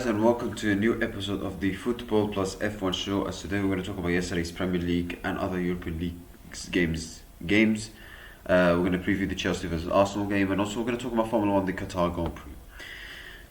guys, and welcome to a new episode of the Football Plus F1 show. As today we're going to talk about yesterday's Premier League and other European Leagues games. We're going to preview the Chelsea versus Arsenal game, and also we're going to talk about Formula 1, the Qatar Grand Prix.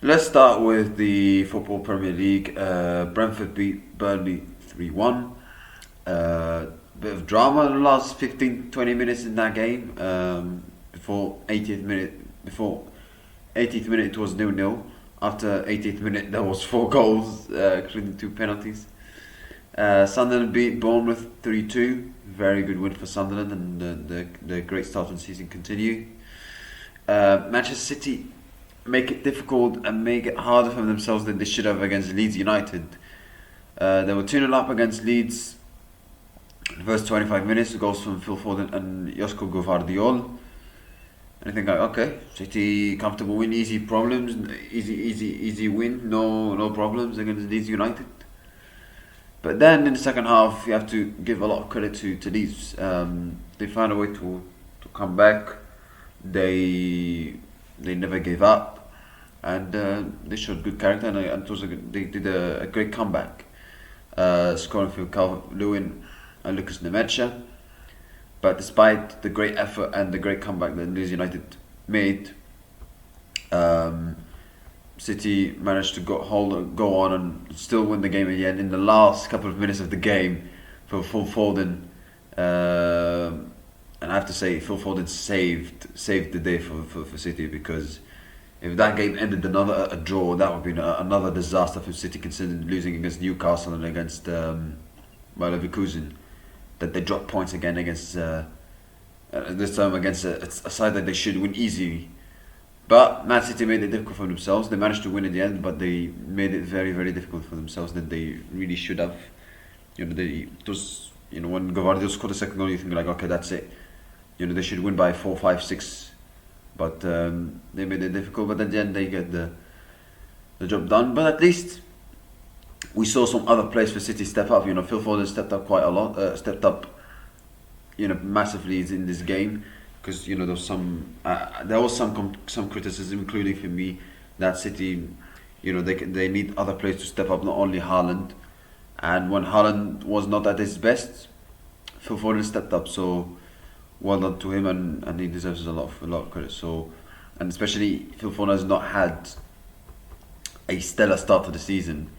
Let's start with the Football Premier League. Brentford beat Burnley 3-1. Bit of drama in the last 15-20 minutes in that game. Before 80th minute it was 0-0. After 80th minute there was 4 goals, including 2 penalties. Sunderland beat Bournemouth 3-2. Very good win for Sunderland, and the great start of the season continue. Manchester City make it difficult and make it harder for themselves than they should have against Leeds United. They were 2-0 up against Leeds in the first 25 minutes. Goals from Phil Foden and Josko Gvardiol. And I think, okay, City comfortable win, easy win, no problems against Leeds United. But then in the second half, you have to give a lot of credit to Leeds. They found a way to come back. They never gave up, and they showed good character, and they did a great comeback, scoring for Calvert-Lewin and Lucas Nemecha. But despite the great effort and the great comeback that Leeds United made, City managed to go on and still win the game at the end. In the last couple of minutes of the game, for Phil Foden, and I have to say, Phil Foden saved the day for City, because if that game ended a draw, that would be another disaster for City, considering losing against Newcastle and against Leverkusen. That they dropped points again against this time against a side that they should win easily. But Man City made it difficult for themselves. They managed to win at the end, but they made it very, very difficult for themselves that they really should have. When Gvardiol scored the second goal, you think like, okay, that's it. They should win by 4, 5, 6. But they made it difficult. But at the end, they get the job done. But at least we saw some other players for City step up. Phil Foden stepped up quite a lot. Massively in this game, because there was some criticism, including for me, that City, they need other players to step up, not only Haaland. And when Haaland was not at his best, Phil Foden stepped up. So well done to him, and he deserves a lot of credit. So, and especially Phil Foden has not had a stellar start to the season.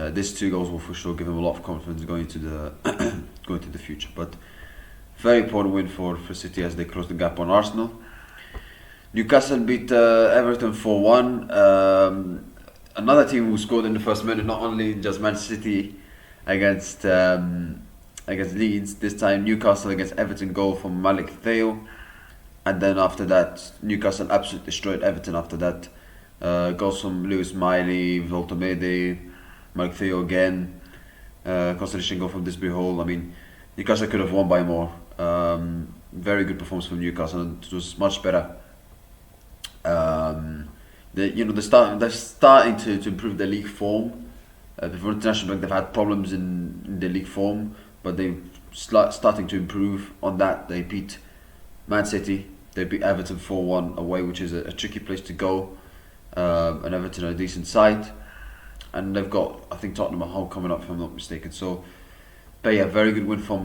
These 2 goals will for sure give him a lot of confidence going to the future. But very important win for City as they close the gap on Arsenal. Newcastle beat Everton 4-1. Another team who scored in the first minute, not only just Manchester City against Leeds. This time Newcastle against Everton, goal from Malik Theo. And then after that, Newcastle absolutely destroyed Everton after that. Goals from Lewis Miley, Voltomede, Mike Theo again, consolation goal from Disbury Hall. I mean, Newcastle could have won by more. Very good performance from Newcastle, and it was much better. They're starting to improve their league form. Before international break, they've had problems in their league form, but they're starting to improve on that. They beat Man City. They beat Everton 4-1 away, which is a tricky place to go. And Everton are a decent side. And they've got, I think, Tottenham at home coming up, if I'm not mistaken. So, but yeah, very good win for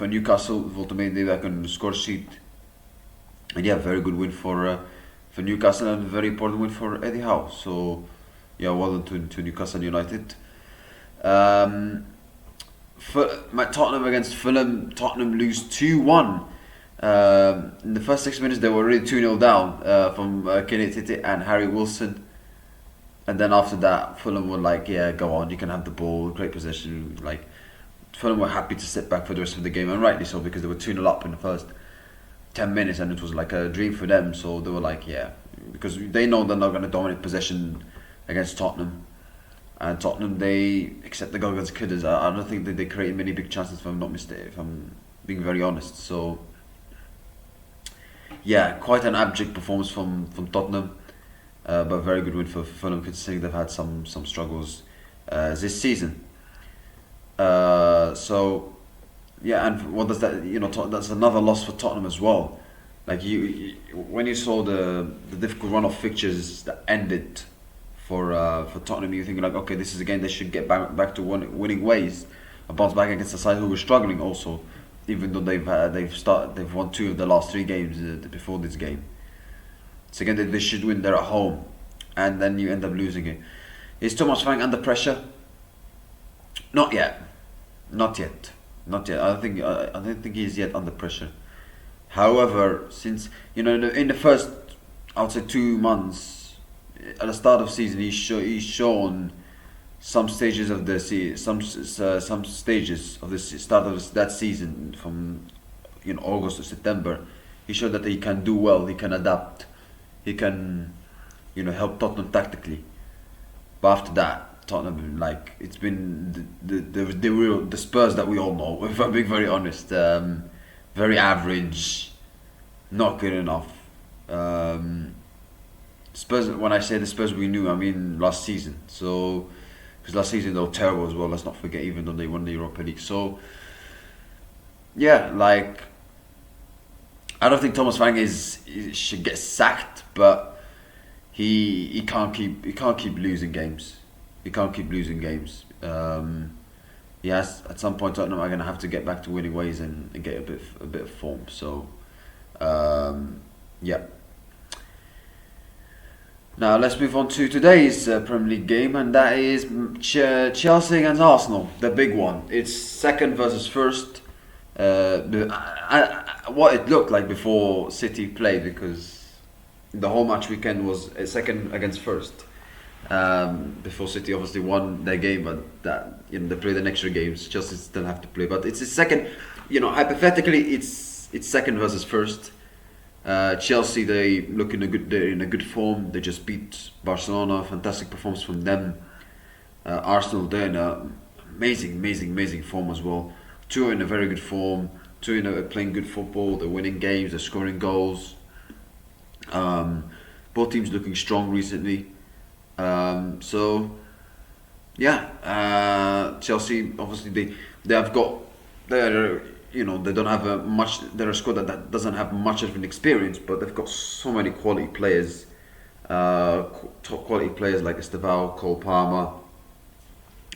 Newcastle. Voltomede back on the score sheet. And yeah, very good win for Newcastle, and a very important win for Eddie Howe. So, yeah, well done to Newcastle United. Tottenham against Fulham. Tottenham lose 2-1. In the first 6 minutes, they were already 2-0 down from Kenny Tete and Harry Wilson. And then after that, Fulham were like, yeah, go on, you can have the ball, great possession. Like, Fulham were happy to sit back for the rest of the game, and rightly so, because they were 2-0 up in the first 10 minutes, and it was like a dream for them. So they were like, yeah, because they know they're not going to dominate possession against Tottenham. And Tottenham, they accept the goal against Kudus. I don't think that they created many big chances, if I'm not mistaken, if I'm being very honest. So, yeah, quite an abject performance from Tottenham. But very good win for Fulham, considering they've had some struggles this season. So yeah, and what does that? That's another loss for Tottenham as well. Like when you saw the difficult run of fixtures that ended for Tottenham. You think like, okay, this is a game they should get back to winning ways. A bounce back against a side who were struggling also, even though they've won 2 of the last 3 games before this game. It's a game that they should win. They're at home, and then you end up losing it. Is Thomas Frank under pressure? Not yet. Not yet. Not yet. I don't think he's yet under pressure. However, since in the first, I would say 2 months at the start of the season, he's shown some stages of the some stages of the start of that season from August to September. He showed that he can do well. He can adapt. He can help Tottenham tactically. But after that, Tottenham, like, it's been the Spurs that we all know. If I'm being very honest, very average, not good enough. Spurs. When I say the Spurs we knew, I mean last season. So, because last season they were terrible as well. Let's not forget, even though they won the Europa League. So, yeah, like, I don't think Thomas Frank should get sacked, but he can't keep losing games. He can't keep losing games. He has, at some point, Tottenham are going to have to get back to winning ways and get a bit of form. So, yeah. Now let's move on to today's Premier League game, and that is Chelsea against Arsenal, the big one. It's second versus first. What it looked like before City played, because the whole match weekend was second against first. Before City obviously won their game, but that they play the extra games. Chelsea still have to play, but it's a second. Hypothetically, it's second versus first. Chelsea, they're in a good form. They just beat Barcelona. Fantastic performance from them. Arsenal, they're in a amazing form as well. 2 are in a very good form. 2 are playing good football. They're winning games. They're scoring goals. Both teams looking strong recently. So yeah, Chelsea obviously they have got they don't have much. They're a squad that doesn't have much of an experience, but they've got so many quality players, top quality players like Estevao, Cole Palmer,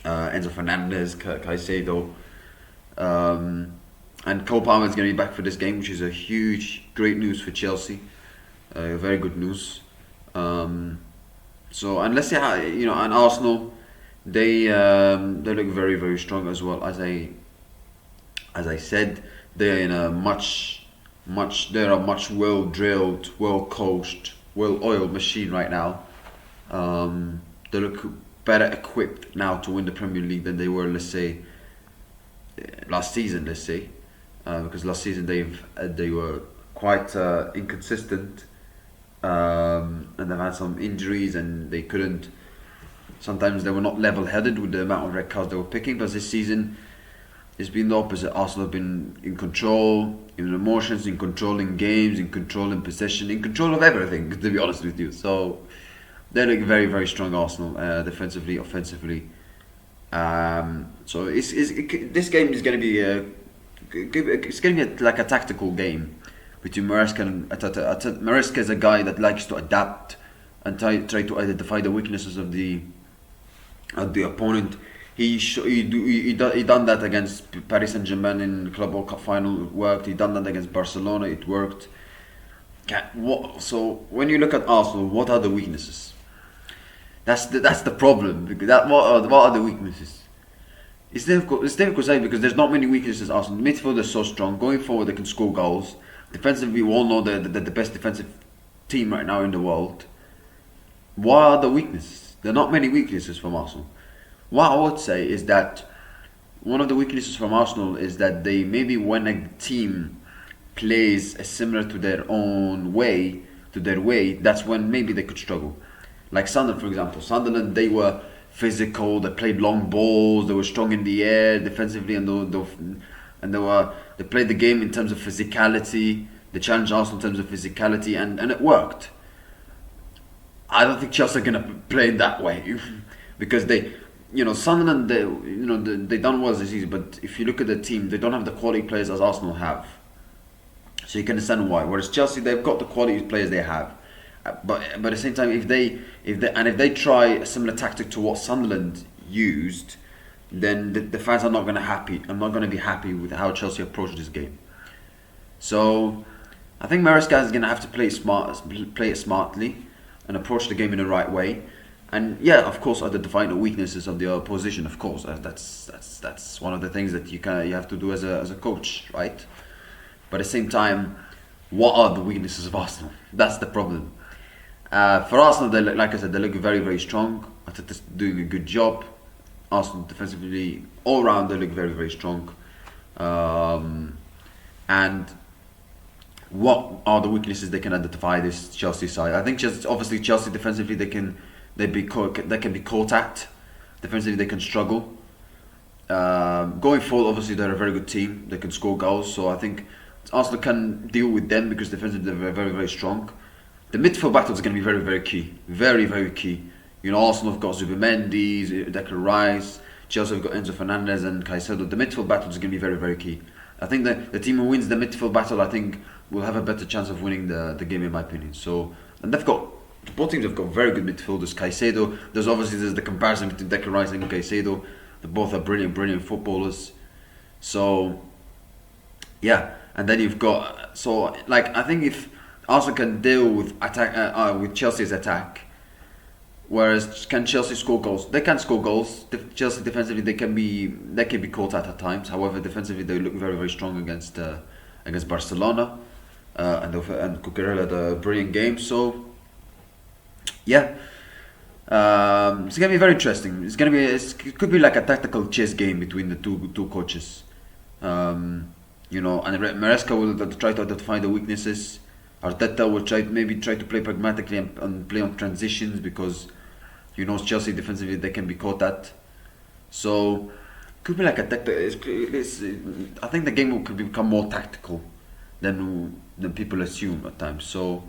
Enzo Fernandez, Caicedo, and Cole Palmer is going to be back for this game, which is great news for Chelsea, very good news. So, and let's see how and Arsenal, they look very strong as well. As I said, they're in a much well drilled, well coached, well oiled machine right now. They look better equipped now to win the Premier League than they were, let's say, last season. Because last season they were quite inconsistent, and they've had some injuries and they couldn't. Sometimes they were not level-headed with the amount of red cards they were picking. But this season, it's been the opposite. Arsenal have been in control, in emotions, in controlling games, in control in possession, in control of everything, to be honest with you. So they look very strong, Arsenal, defensively, offensively. So this game is going to be like a tactical game between Maresca and Arteta. Maresca is a guy that likes to adapt and try to identify the weaknesses of the opponent. He done that against Paris Saint-Germain in Club World Cup final. It worked. He done that against Barcelona. It worked. So when you look at Arsenal, what are the weaknesses? That's the problem. What are the weaknesses? It's difficult to say because there's not many weaknesses. Arsenal midfield is so strong. Going forward, they can score goals. Defensively, we all know they're the best defensive team right now in the world. What are the weaknesses? There are not many weaknesses from Arsenal. What I would say is that one of the weaknesses from Arsenal is that they maybe when a team plays similar to their way, that's when maybe they could struggle. Like Sunderland, for example. Sunderland, they were physical. They played long balls. They were strong in the air defensively, and they played the game in terms of physicality. They challenged Arsenal in terms of physicality, and it worked. I don't think Chelsea are gonna play that way because Sunderland, they done well this season, but if you look at the team, they don't have the quality players as Arsenal have. So you can understand why. Whereas Chelsea, they've got the quality players they have. But at the same time, if they try a similar tactic to what Sunderland used, then the fans are not going to happy. I'm not going to be happy with how Chelsea approach this game. So I think Maresca is going to have to play it smartly, and approach the game in the right way. And yeah, of course, identify the weaknesses of the opposition. Of course, that's one of the things that you have to do as a coach, right? But at the same time, what are the weaknesses of Arsenal? That's the problem. For Arsenal, like I said, they look very, very strong. I think they're doing a good job. Arsenal defensively, all round, they look very, very strong. And what are the weaknesses they can identify this Chelsea side? I think just obviously Chelsea defensively they can be caught at. Defensively they can struggle. Going forward, obviously they're a very good team. They can score goals, so I think Arsenal can deal with them because defensively they're very, very strong. The midfield battle is going to be very, very key. Very, very key. You know, Arsenal have got Zubimendi, Declan Rice. Chelsea have got Enzo Fernandez and Caicedo. The midfield battle is going to be very, very key. I think the team who wins the midfield battle, I think, will have a better chance of winning the game, in my opinion. So, and both teams have got very good midfielders. Caicedo, there's the comparison between Declan Rice and Caicedo. They both are brilliant, brilliant footballers. So, yeah, and then you've got I think if Arsenal can deal with with Chelsea's attack, whereas can Chelsea score goals? They can score goals. Chelsea defensively they can be caught at times. However, defensively they look very, very strong against Barcelona, and Cucurella had a brilliant game. So yeah, it's gonna be very interesting. It could be like a tactical chess game between the two coaches. You know, and Maresca will try to identify the weaknesses. Arteta will try to play pragmatically and play on transitions because you know Chelsea defensively they can be caught at. So could be like a I think the game could become more tactical than people assume at times. So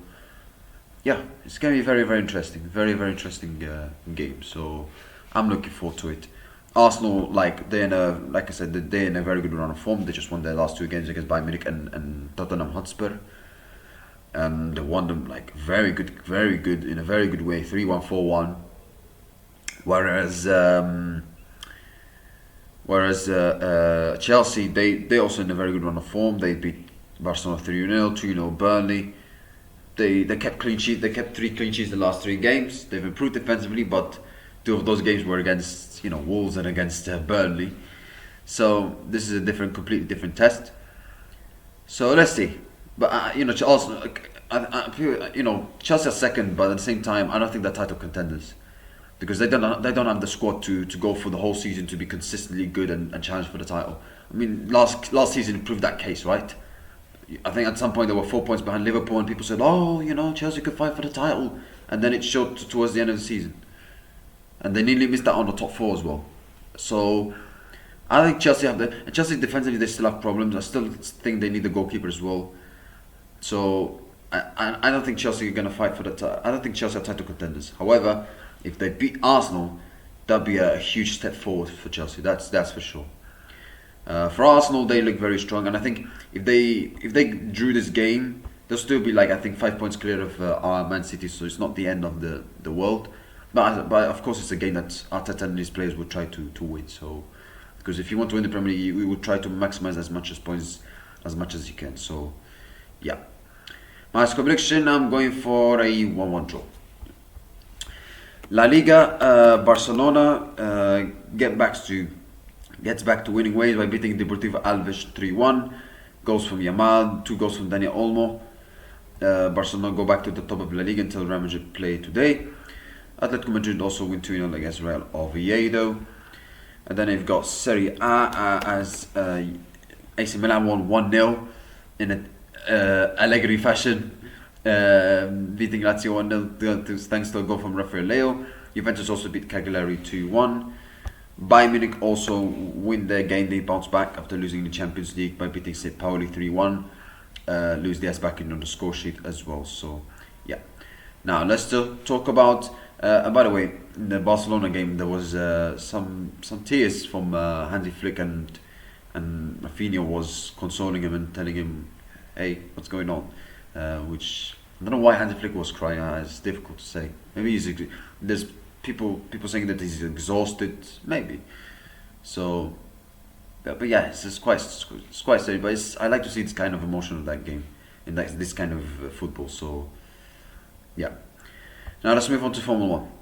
yeah, it's gonna be very, very interesting, very, very interesting game. So I'm looking forward to it. Arsenal, they're in a very good run of form. They just won their last two games against Bayern Munich and Tottenham Hotspur, and they won them very good, in a very good way, 3-1, 4-1. Whereas Chelsea, they also in a very good run of form. They beat Barcelona 3-0, 2-0 Burnley. They kept clean sheets. They kept 3 clean sheets the last 3 games. They've improved defensively, but 2 of those games were against Wolves and against Burnley. So this is a completely different test. So let's see. But Arsenal, I feel, Chelsea are second, but at the same time, I don't think they're title contenders because they don't have the squad to go for the whole season to be consistently good and challenge for the title. I mean, last season proved that case, right? I think at some point they were 4 points behind Liverpool, and people said, "Oh, Chelsea could fight for the title," and then it showed towards the end of the season, and they nearly missed out on the top 4 as well. So I think Chelsea defensively they still have problems. I still think they need the goalkeeper as well. So I don't think Chelsea are going to fight for the title. I don't think Chelsea are title contenders. However, if they beat Arsenal, that'd be a huge step forward for Chelsea. That's for sure. For Arsenal, they look very strong, and I think if they drew this game, they'll still be I think 5 points clear of Man City. So it's not the end of the world. But of course, it's a game that Arteta and his players would try to win. So because if you want to win the Premier League, we would try to maximize as much points as you can. So yeah. My score prediction, I'm going for a 1-1 draw. La Liga, Barcelona gets back to winning ways by beating Deportivo Alaves 3-1. Goals from Yamal, 2 goals from Dani Olmo. Barcelona go back to the top of La Liga until Real Madrid play today. Atletico Madrid also win 2-0 against Real Oviedo. And then they've got Serie A as AC Milan won 1-0 in a Allegri fashion, beating Lazio 1-0 thanks to a goal from Rafael Leo. Juventus also beat Cagliari 2-1. Bayern Munich also win their game. They bounce back after losing the Champions League by beating St. Pauli 3-1. Luis Diaz back in on the score sheet as well. So yeah. Now let's still talk about. By the way, in the Barcelona game there was some tears from Hansi Flick, and Rafinha was consoling him and telling him, "Hey, what's going on?" Which I don't know why Hansi Flick was crying. It's difficult to say. Maybe there's people saying that he's exhausted. Maybe. So, but yeah, it's quite scary. But I like to see this kind of emotion in that game, in this kind of football. So yeah. Now let's move on to Formula One.